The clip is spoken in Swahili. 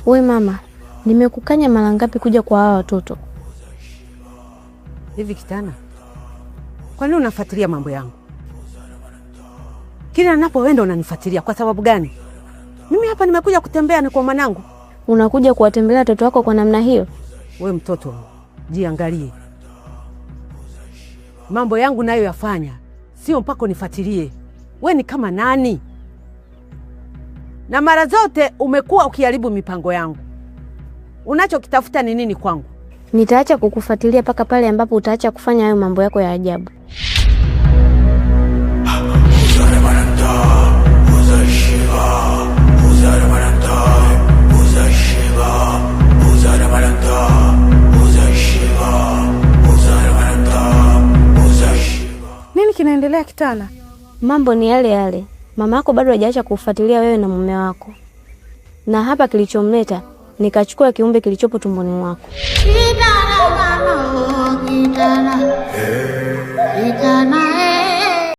We mama, nimekukanya mara ngapi kuja kwa hawa watoto? Hivi Kitana, kwa nini unafuatilia mambo yangu? Kila ninapoenda unanifuatilia kwa sababu gani? Mimi hapa nimekuja kutembea ni kwa mwanangu. Unakuja kuwatembelea watoto wako kwa namna hiyo? We mtoto, jiangalie. Mambo yangu nayo yafanya, sio mpaka unifuatilie. We ni kama nani? Na mara zote umekuwa ukiharibu mipango yangu. Unachokitafuta ni nini kwangu? Nitaacha kukufuatilia paka pale ambapo utaacha kufanya hayo mambo yako ya ajabu. Nini kinaendelea Kitana? Mambo ni yale yale. Mama yako bado hajaacha kufuatilia wewe na mume wako. Na hapa kilichomleta nikachukua kiumbe kilichopo tumboni mwako. Kitana.